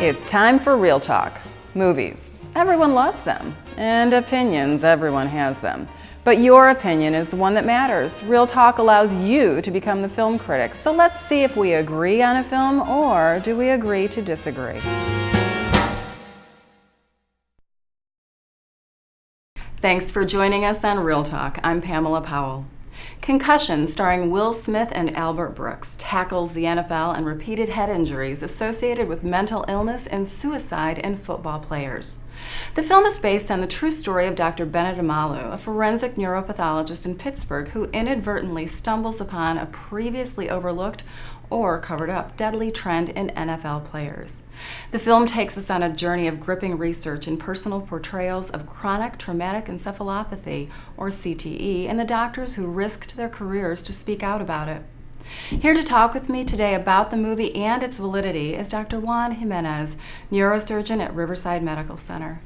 It's time for Real Talk. Movies. Everyone loves them. And opinions, everyone has them. But your opinion is the one that matters. Real Talk allows you to become the film critic. So let's see if we agree on a film, or do we agree to disagree? Thanks for joining us on Real Talk. I'm Pamela Powell. Concussion, starring Will Smith and Albert Brooks, tackles the NFL and repeated head injuries associated with mental illness and suicide in football players. The film is based on the true story of Dr. Bennet Omalu, a forensic neuropathologist in Pittsburgh who inadvertently stumbles upon a previously overlooked or covered up deadly trend in NFL players. The film takes us on a journey of gripping research and personal portrayals of chronic traumatic encephalopathy, or CTE, and the doctors who risked their careers to speak out about it. Here to talk with me today about the movie and its validity is Dr. Juan Jimenez, neurosurgeon at Riverside Medical Center.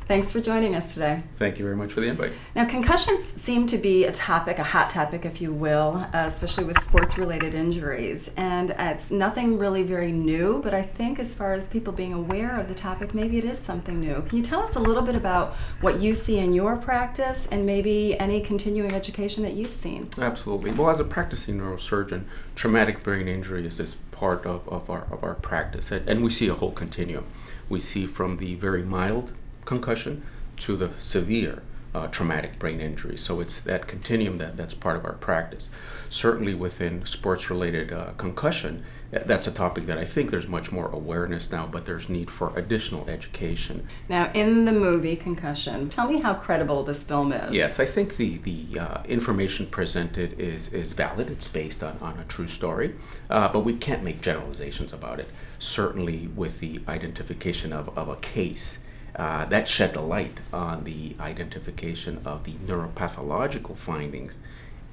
Thanks for joining us today. Thank you very much for the invite. Now, concussions seem to be a hot topic, if you will, especially with sports-related injuries. And it's nothing really very new, but I think as far as people being aware of the topic, maybe it is something new. Can you tell us a little bit about what you see in your practice and maybe any continuing education that you've seen? Absolutely. Well, as a practicing neurosurgeon, traumatic brain injury is just part of our practice. And we see a whole continuum. We see from the very mild concussion to the severe traumatic brain injury. So it's that continuum that's part of our practice. Certainly within sports-related concussion, that's a topic that I think there's much more awareness now, but there's need for additional education. Now, in the movie Concussion, tell me how credible this film is. Yes, I think the information presented is valid. It's based on a true story, but we can't make generalizations about it. Certainly with the identification of a case, that shed the light on the identification of the neuropathological findings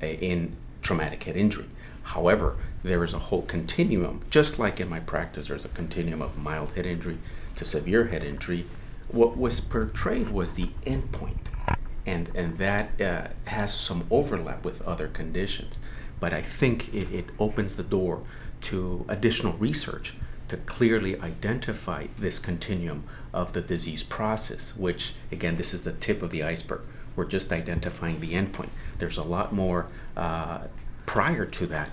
in traumatic head injury. However, there is a whole continuum, just like in my practice, there's a continuum of mild head injury to severe head injury. What was portrayed was the endpoint, and that has some overlap with other conditions. But I think it opens the door to additional research to clearly identify this continuum of the disease process, which, again, this is the tip of the iceberg. We're just identifying the endpoint. There's a lot more prior to that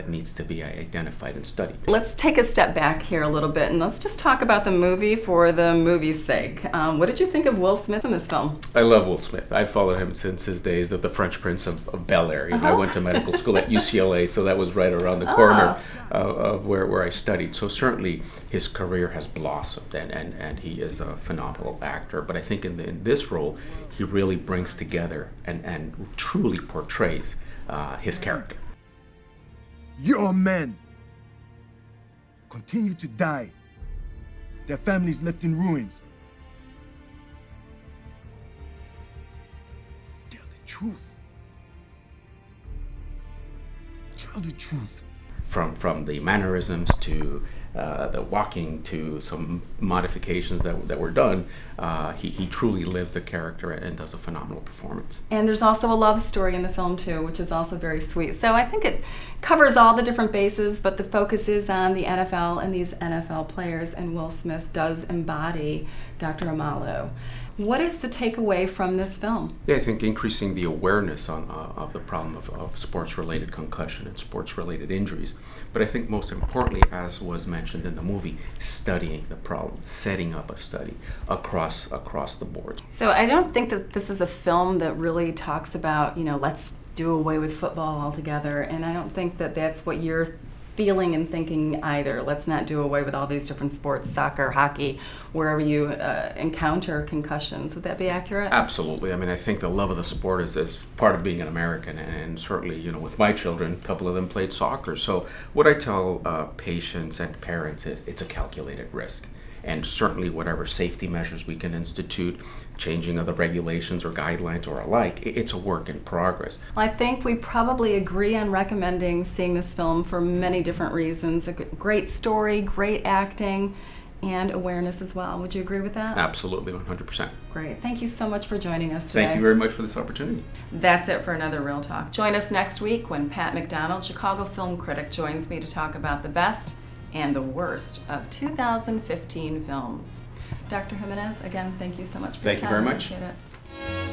needs to be identified and studied. Let's take a step back here a little bit and let's just talk about the movie for the movie's sake. What did you think of Will Smith in this film? I love Will Smith. I followed him since his days of the Fresh Prince of Bel-Air. I went to medical school at UCLA, so that was right around the corner of where I studied. So certainly his career has blossomed and he is a phenomenal actor. But I think in this role, he really brings together and truly portrays his character. Your men continue to die. Their families left in ruins. Tell the truth. Tell the truth. From the mannerisms to the walking to some modifications that were done, he truly lives the character and does a phenomenal performance. And there's also a love story in the film too, which is also very sweet. So I think it covers all the different bases, but the focus is on the NFL and these NFL players, and Will Smith does embody Dr. Omalu. What is the takeaway from this film? Yeah, I think increasing the awareness of the problem of sports-related concussion and sports-related injuries. But I think most importantly, as was mentioned in the movie, studying the problem, setting up a study across the board. So I don't think that this is a film that really talks about, let's do away with football altogether. And I don't think that that's what you're feeling and thinking either. Let's not do away with all these different sports, soccer, hockey, wherever you encounter concussions. Would that be accurate? Absolutely. I mean, I think the love of the sport is part of being an American, and certainly, with my children, a couple of them played soccer. So what I tell patients and parents is it's a calculated risk. And certainly whatever safety measures we can institute, changing of the regulations or guidelines or alike, it's a work in progress. Well, I think we probably agree on recommending seeing this film for many different reasons. A great story, great acting, and awareness as well. Would you agree with that? Absolutely, 100%. Great. Thank you so much for joining us today. Thank you very much for this opportunity. That's it for another Real Talk. Join us next week when Pat McDonald, Chicago film critic, joins me to talk about the best and the worst of 2015 films. Dr. Jimenez, again, thank you so much for Thank your you time. very much. Appreciate it.